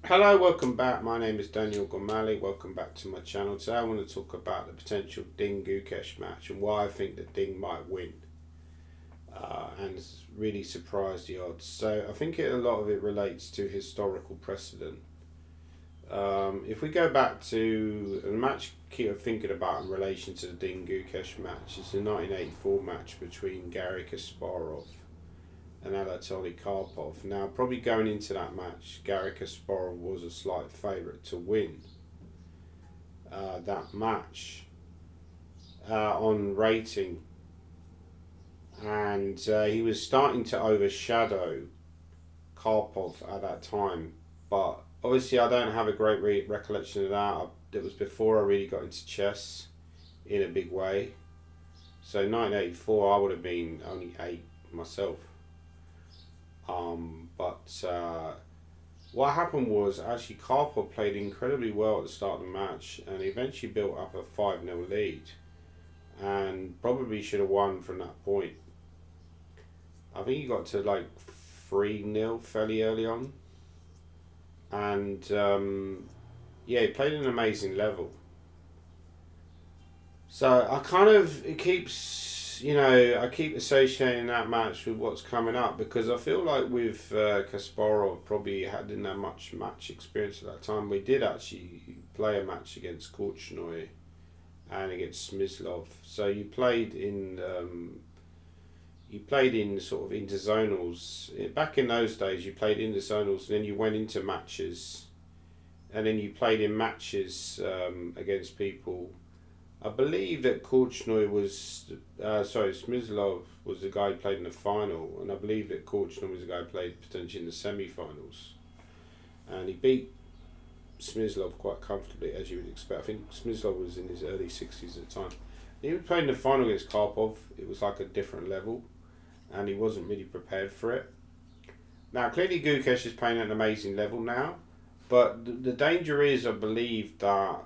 Hello, welcome back. My name is Daniel Gomali. Welcome back to my channel. Today I want to talk about the potential Ding Gukesh match and why I think that Ding might win. And it's really surprised the odds. So I think a lot of it relates to historical precedent. If we go back to the match I keep thinking about in relation to the Ding Gukesh match, it's the 1984 match between Garry Kasparov and Anatoly Karpov. Now, probably going into that match, Garry Kasparov was a slight favourite to win that match on rating, and he was starting to overshadow Karpov at that time. But obviously, I don't have a great recollection of that. It was before I really got into chess in a big way. So 1984, I would have been only 8 myself. But what happened was actually Karpov played incredibly well at the start of the match and eventually built up a 5-0 lead and probably should have won from that point. I think he got to like 3-0 fairly early on. And yeah, he played an amazing level. So it keeps, I keep associating that match with what's coming up because I feel like with Kasparov didn't have much match experience at that time. We did actually play a match against Korchnoi and against Smyslov. So you played in sort of interzonals. Back in those days, you played interzonals, and then you went into matches, and then you played in matches against people. I believe that Korchnoi Smyslov was the guy who played in the final, and I believe that Korchnoi was the guy who played potentially in the semi-finals. And he beat Smyslov quite comfortably, as you would expect. I think Smyslov was in his early 60s at the time. He was playing the final against Karpov. It was like a different level, and he wasn't really prepared for it. Now, clearly Gukesh is playing at an amazing level now, but the danger is, I believe, that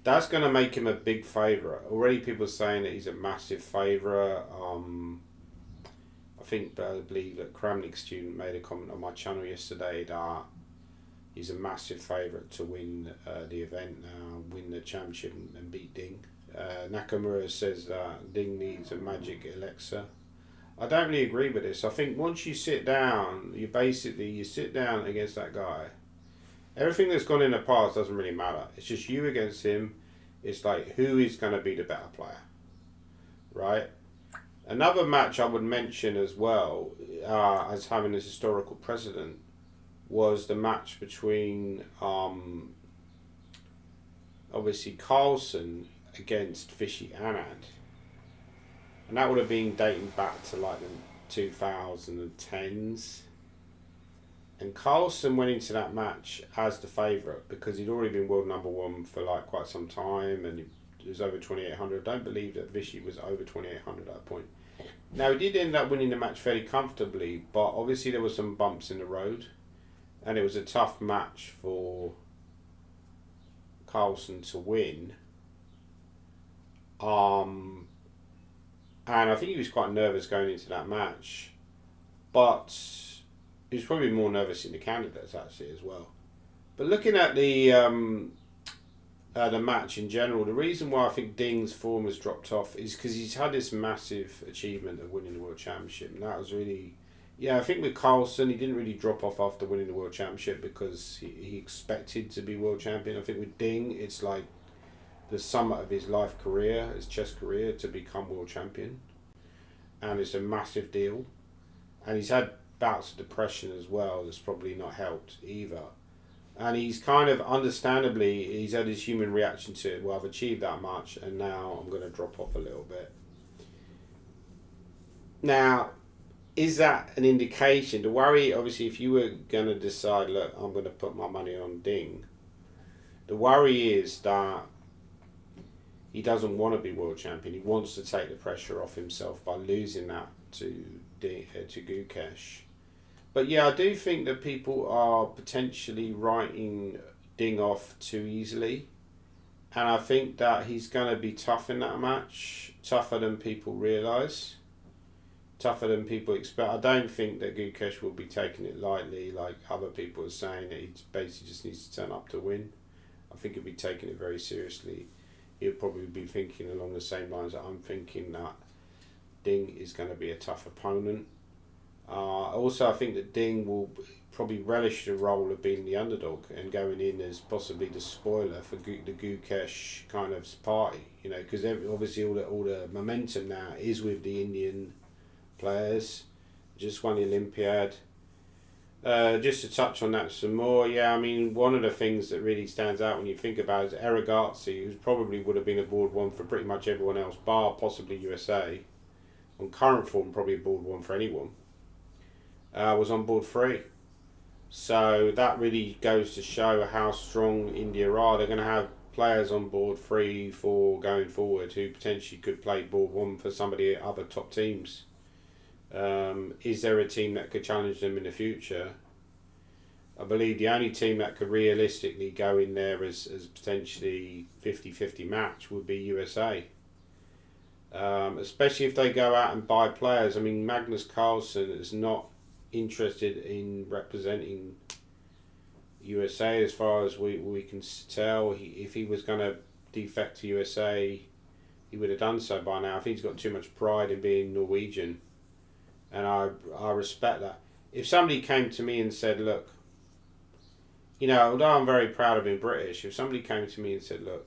that's going to make him a big favourite. Already people are saying that he's a massive favourite. I believe that Kramnik student made a comment on my channel yesterday that he's a massive favourite to win the event now, win the championship and beat Ding. Nakamura says that Ding needs a magic elixir. I don't really agree with this. I think once you sit down, you sit down against that guy. Everything that's gone in the past doesn't really matter. It's just you against him. It's like who is going to be the better player, right? Another match I would mention as well as having this historical precedent was the match between obviously Carlsen against Vishy Anand, and that would have been dating back to like the 2010s. And Carlsen went into that match as the favourite because he'd already been world number one for like quite some time, and he was over 2,800. I don't believe that Vishy was over 2,800 at that point. Now he did end up winning the match fairly comfortably, but obviously there were some bumps in the road, and it was a tough match for Carlsen to win. And I think he was quite nervous going into that match, but he was probably more nervous in the candidates actually as well. But looking at the match in general, the reason why I think Ding's form has dropped off is because he's had this massive achievement of winning the World Championship, and that was really, I think with Carlsen he didn't really drop off after winning the World Championship because he expected to be World Champion. I think with Ding it's like the summit of his life career, his chess career, to become World Champion, and it's a massive deal, and he's had bouts of depression as well that's probably not helped either. And he's kind of understandably, he's had his human reaction to it. Well, I've achieved that much and now I'm going to drop off a little bit. Now, is that an indication? The worry, obviously, if you were going to decide, look, I'm going to put my money on Ding, the worry is that he doesn't want to be world champion. He wants to take the pressure off himself by losing that to Gukesh. But yeah, I do think that people are potentially writing Ding off too easily. And I think that he's going to be tough in that match, tougher than people realise. tougher than people expect. I don't think that Gukesh will be taking it lightly, like other people are saying that he basically just needs to turn up to win. I think he'll be taking it very seriously. He'll probably be thinking along the same lines that I'm thinking, that Ding is going to be a tough opponent. Also, I think that Ding will probably relish the role of being the underdog and going in as possibly the spoiler for the Gukesh kind of party. You know, because obviously all the momentum now is with the Indian players. Just won the Olympiad. Just to touch on that some more, yeah, I mean, one of the things that really stands out when you think about it is Aragazzi, who probably would have been aboard one for pretty much everyone else, bar possibly USA, on current form, probably aboard one for anyone, was on board 3. So that really goes to show how strong India are. They're going to have players on board 3, 4 going forward who potentially could play board 1 for some of the other top teams. Is there a team that could challenge them in the future? I believe the only team that could realistically go in there as potentially 50-50 match would be USA. Especially if they go out and buy players. I mean, Magnus Carlsen is not interested in representing USA as far as we can tell. If he was going to defect to USA, he would have done so by now. I think he's got too much pride in being Norwegian. And I respect that. If somebody came to me and said, look, you know, although I'm very proud of being British, if somebody came to me and said, look,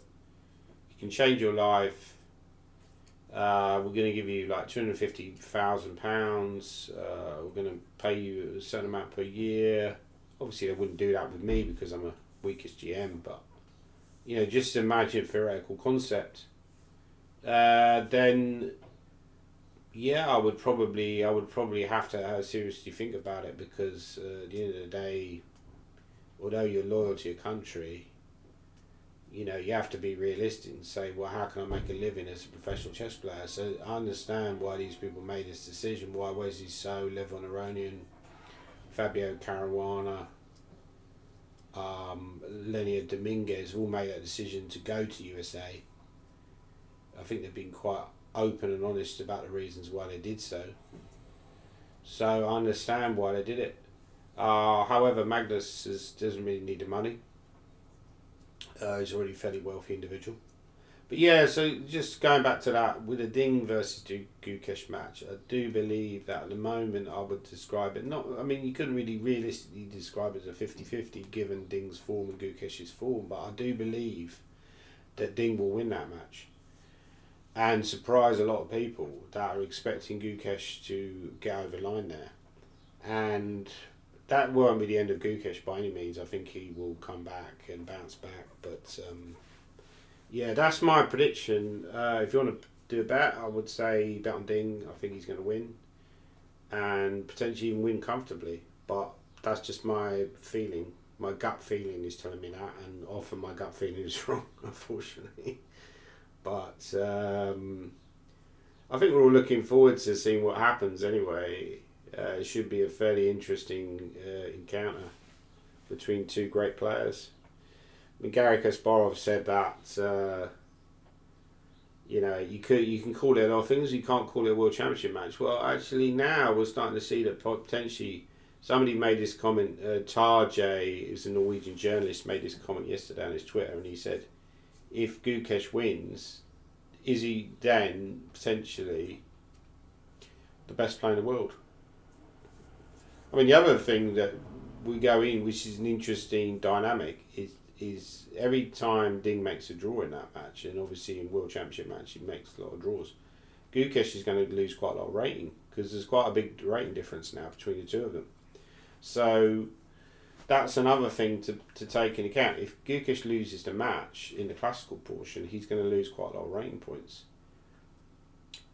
you can change your life, we're going to give you like £250,000, we're going to pay you a certain amount per year. Obviously, they wouldn't do that with me because I'm a weakest GM, but, you know, just imagine a theoretical concept. Then... yeah, I would probably have to seriously think about it, because at the end of the day, although you're loyal to your country, you know, you have to be realistic and say, well, how can I make a living as a professional chess player? So I understand why these people made this decision, why Wesley So, Levon Aronian, Fabio Caruana, Leonid Dominguez all made that decision to go to USA. I think they've been quite open and honest about the reasons why they did so. So I understand why they did it. However, Magnus doesn't really need the money. He's already a fairly wealthy individual. But yeah, so just going back to that, with a Ding versus Gukesh match, I do believe that at the moment I would describe it, not, I mean, you couldn't really realistically describe it as a 50-50 given Ding's form and Gukesh's form, but I do believe that Ding will win that match and surprise a lot of people that are expecting Gukesh to get over the line there. And that won't be the end of Gukesh by any means. I think he will come back and bounce back. But yeah, that's my prediction. If you want to do a bet, I would say bet on Ding. I think he's going to win and potentially even win comfortably. But that's just my feeling. My gut feeling is telling me that, and often my gut feeling is wrong, unfortunately. But I think we're all looking forward to seeing what happens anyway. It should be a fairly interesting encounter between two great players. I mean, Garry Kasparov said that you know, you can call it a lot of things, you can't call it a World Championship match. Well, actually now we're starting to see that potentially somebody made this comment. Tarjay, who's a Norwegian journalist, made this comment yesterday on his Twitter, and he said, if Gukesh wins, is he then potentially the best player in the world? I mean, the other thing that we go in, which is an interesting dynamic, is every time Ding makes a draw in that match, and obviously in World Championship match he makes a lot of draws, Gukesh is going to lose quite a lot of rating, because there's quite a big rating difference now between the two of them. So that's another thing to take into account. If Gukesh loses the match in the classical portion, he's going to lose quite a lot of rating points.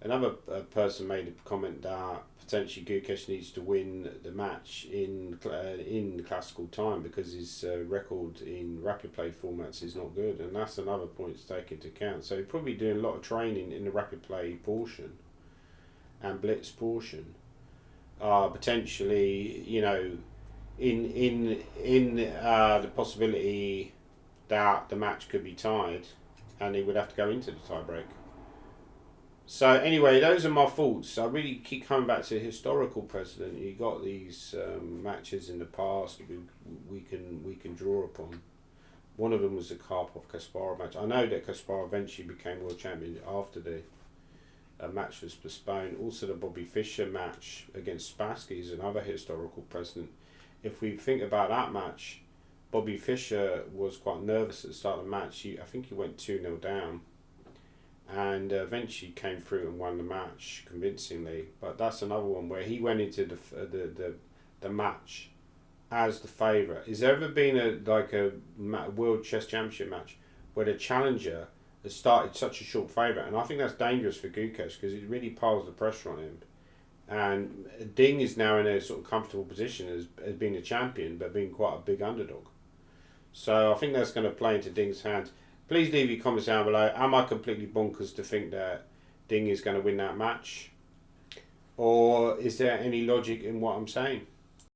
Another person made a comment that potentially Gukesh needs to win the match in classical time because his record in rapid play formats is not good, and that's another point to take into account. So he's probably doing a lot of training in the rapid play portion and blitz portion. Potentially, you know, in the possibility that the match could be tied and he would have to go into the tie break. So anyway, those are my thoughts. I really keep coming back to historical precedent. You got these matches in the past we can draw upon. One of them was the Karpov Kasparov match. I know that Kasparov eventually became world champion after the match was postponed. Also, the Bobby Fischer match against Spassky is another historical precedent. If we think about that match, Bobby Fischer was quite nervous at the start of the match. I think he went 2-0 down, and eventually came through and won the match convincingly. But that's another one where he went into the match as the favourite. Has there ever been a World Chess Championship match where the challenger has started such a short favourite? And I think that's dangerous for Gukesh because it really piles the pressure on him. And Ding is now in a sort of comfortable position as being a champion, but being quite a big underdog. So I think that's going to play into Ding's hands. Please leave your comments down below. Am I completely bonkers to think that Ding is going to win that match? Or is there any logic in what I'm saying?